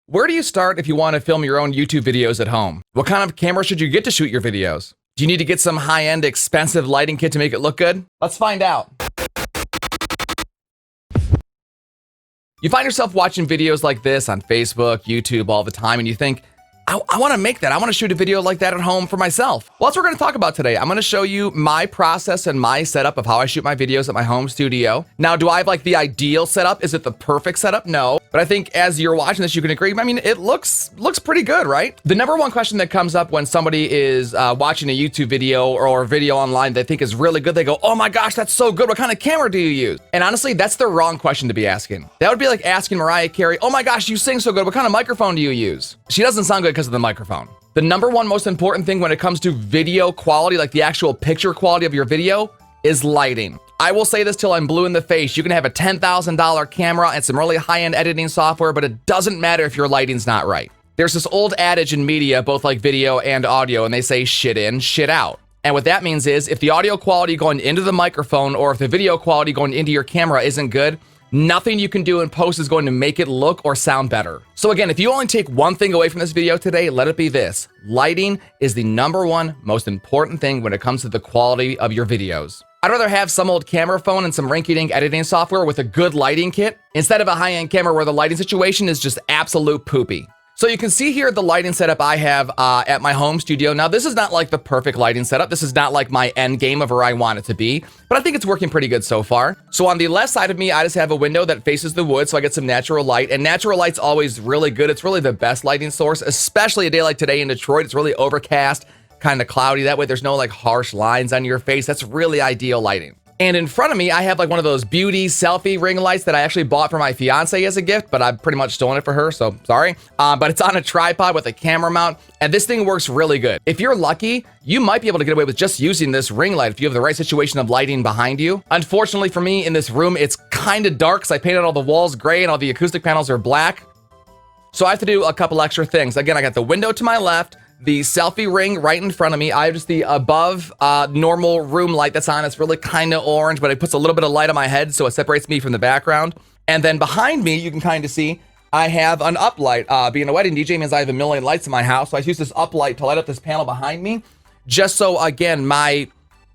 Where do you start if you want to film your own YouTube videos at home? What kind of camera should you get to shoot your videos? Do you need to get some high-end, expensive lighting kit to make it look good? Let's find out. You find yourself watching videos like this on Facebook, YouTube all the time, and you think, I want to make that. I want to shoot a video like that at home for myself. Well, that's what we're going to talk about today. I'm going to show you my process and my setup of how I shoot my videos at my home studio. Now, do I have like the ideal setup? Is it the perfect setup? No. But I think as you're watching this, you can agree. I mean, it looks pretty good, right? The number one question that comes up when somebody is watching a YouTube video or a video online they think is really good, they go, oh my gosh, that's so good. What kind of camera do you use? And honestly, that's the wrong question to be asking. That would be like asking Mariah Carey, oh my gosh, you sing so good. What kind of microphone do you use? She doesn't sound good because of the microphone. The number one most important thing when it comes to video quality, like the actual picture quality of your video, is lighting. I will say this till I'm blue in the face. You can have a $10,000 camera and some really high-end editing software, but it doesn't matter if your lighting's not right. There's this old adage in media, both like video and audio, and they say shit in, shit out. And what that means is if the audio quality going into the microphone or if the video quality going into your camera isn't good, nothing you can do in post is going to make it look or sound better. So again, if you only take one thing away from this video today, let it be this. Lighting is the number one most important thing when it comes to the quality of your videos. I'd rather have some old camera phone and some rinky-dink editing software with a good lighting kit instead of a high-end camera where the lighting situation is just absolute poopy. So you can see here the lighting setup I have at my home studio. Now, this is not like the perfect lighting setup. This is not like my end game of where I want it to be, but I think it's working pretty good so far. So on the left side of me, I just have a window that faces the woods, so I get some natural light, and natural light's always really good. It's really the best lighting source, especially a day like today in Detroit. It's really overcast, kind of cloudy. That way there's no like harsh lines on your face. That's really ideal lighting. And in front of me, I have like one of those beauty selfie ring lights that I actually bought for my fiance as a gift, but I've pretty much stolen it for her, so sorry. But it's on a tripod with a camera mount, and this thing works really good. If you're lucky, you might be able to get away with just using this ring light if you have the right situation of lighting behind you. Unfortunately for me, in this room, it's kind of dark because I painted all the walls gray and all the acoustic panels are black. So I have to do a couple extra things. Again, I got the window to my left, the selfie ring right in front of me. I have just the above normal room light that's on. It's really kind of orange, but it puts a little bit of light on my head, so it separates me from the background. And then behind me, you can kind of see, I have an uplight. Being a wedding DJ means I have a million lights in my house, so I use this uplight to light up this panel behind me, just so, again, my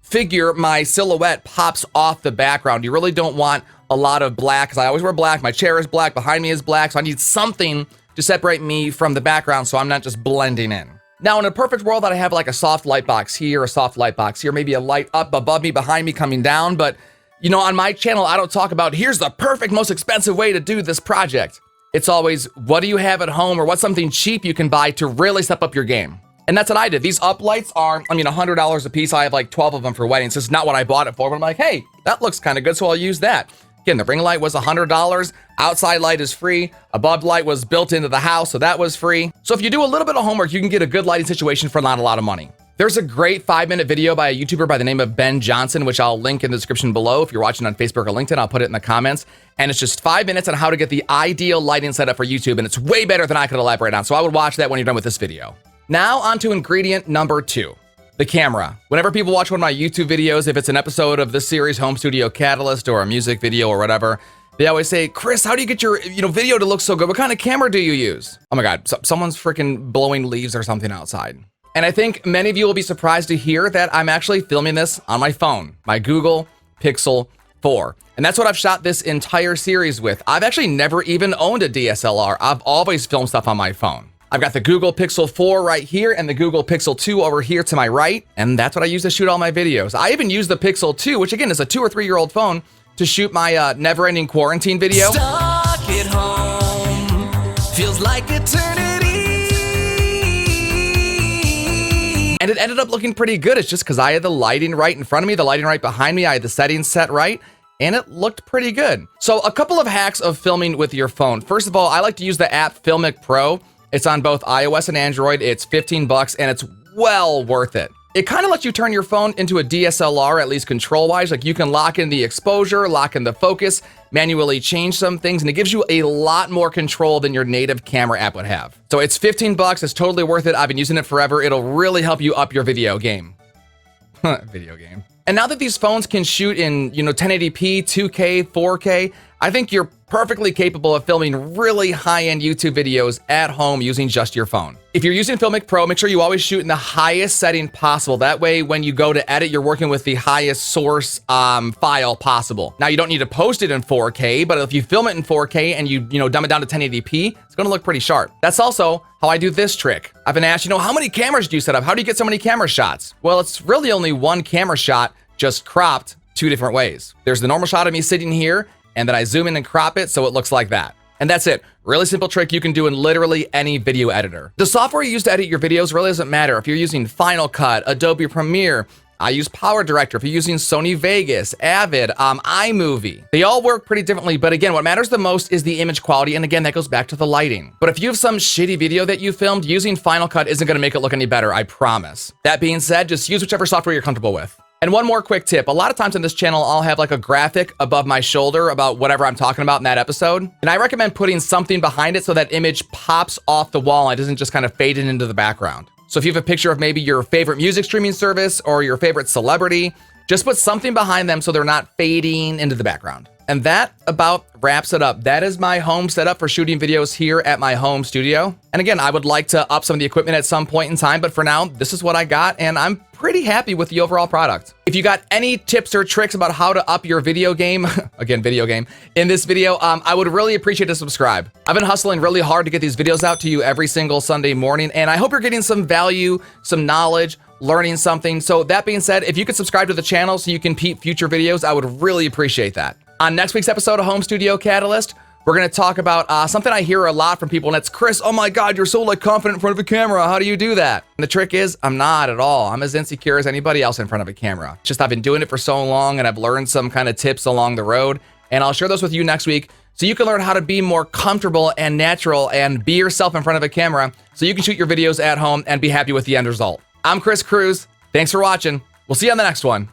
figure, my silhouette pops off the background. You really don't want a lot of black, because I always wear black. My chair is black, behind me is black, so I need something to separate me from the background so I'm not just blending in. Now, in a perfect world, I'd have like a soft light box here, a soft light box here, maybe a light up above me, behind me, coming down. But, you know, on my channel, I don't talk about, here's the perfect, most expensive way to do this project. It's always, what do you have at home or what's something cheap you can buy to really step up your game? And that's what I did. These up lights are, $100 a piece. I have like 12 of them for weddings. This is not what I bought it for, but I'm like, hey, that looks kind of good, so I'll use that. Again, the ring light was $100. Outside light is free. Above light was built into the house, so that was free. So if you do a little bit of homework, you can get a good lighting situation for not a lot of money. There's a great 5-minute video by a YouTuber by the name of Ben Johnson, which I'll link in the description below. If you're watching on Facebook or LinkedIn, I'll put it in the comments. And it's just 5 minutes on how to get the ideal lighting setup for YouTube, and it's way better than I could elaborate on. So I would watch that when you're done with this video. Now on to ingredient number 2. The camera. Whenever people watch one of my YouTube videos, if it's an episode of this series, Home Studio Catalyst, or a music video or whatever, they always say, Chris, how do you get your video to look so good? What kind of camera do you use? Oh my God, someone's freaking blowing leaves or something outside. And I think many of you will be surprised to hear that I'm actually filming this on my phone, my Google Pixel 4. And that's what I've shot this entire series with. I've actually never even owned a DSLR. I've always filmed stuff on my phone. I've got the Google Pixel 4 right here and the Google Pixel 2 over here to my right. And that's what I use to shoot all my videos. I even use the Pixel 2, which again is a 2 or 3 year old phone, to shoot my never-ending quarantine video. Stuck at home, feels like eternity. And it ended up looking pretty good. It's just because I had the lighting right in front of me, the lighting right behind me, I had the settings set right, and it looked pretty good. So a couple of hacks of filming with your phone. First of all, I like to use the app Filmic Pro. It's on both iOS and Android. It's $15 and it's well worth it. It kind of lets you turn your phone into a DSLR, at least control-wise. Like you can lock in the exposure, lock in the focus, manually change some things, and it gives you a lot more control than your native camera app would have. So it's $15. It's totally worth it. I've been using it forever. It'll really help you up your video game. Video game. And now that these phones can shoot in, 1080p, 2K, 4K, I think you're perfectly capable of filming really high-end YouTube videos at home using just your phone. If you're using Filmic Pro, make sure you always shoot in the highest setting possible. That way, when you go to edit, you're working with the highest source file possible. Now, you don't need to post it in 4K, but if you film it in 4K and you dumb it down to 1080p, it's gonna look pretty sharp. That's also how I do this trick. I've been asked, how many cameras do you set up? How do you get so many camera shots? Well, it's really only one camera shot, just cropped 2 different ways. There's the normal shot of me sitting here, and then I zoom in and crop it so it looks like that. And that's it. Really simple trick you can do in literally any video editor. The software you use to edit your videos really doesn't matter. If you're using Final Cut, Adobe Premiere, I use PowerDirector. If you're using Sony Vegas, Avid, iMovie, they all work pretty differently. But again, what matters the most is the image quality. And again, that goes back to the lighting. But if you have some shitty video that you filmed, using Final Cut isn't gonna make it look any better, I promise. That being said, just use whichever software you're comfortable with. And one more quick tip. A lot of times on this channel, I'll have like a graphic above my shoulder about whatever I'm talking about in that episode. And I recommend putting something behind it so that image pops off the wall and it doesn't just kind of fade into the background. So if you have a picture of maybe your favorite music streaming service or your favorite celebrity, just put something behind them so they're not fading into the background. And that about wraps it up. That is my home setup for shooting videos here at my home studio. And again, I would like to up some of the equipment at some point in time, but for now, this is what I got, and I'm pretty happy with the overall product. If you got any tips or tricks about how to up your video game, again, video game, in this video, I would really appreciate a subscribe. I've been hustling really hard to get these videos out to you every single Sunday morning, and I hope you're getting some value, some knowledge, learning something. So that being said, if you could subscribe to the channel so you can peep future videos, I would really appreciate that. On next week's episode of Home Studio Catalyst, we're going to talk about something I hear a lot from people, and it's, Chris, oh my God, you're so confident in front of a camera. How do you do that? And the trick is, I'm not at all. I'm as insecure as anybody else in front of a camera. It's just I've been doing it for so long, and I've learned some kind of tips along the road, and I'll share those with you next week so you can learn how to be more comfortable and natural and be yourself in front of a camera so you can shoot your videos at home and be happy with the end result. I'm Chris Cruz. Thanks for watching. We'll see you on the next one.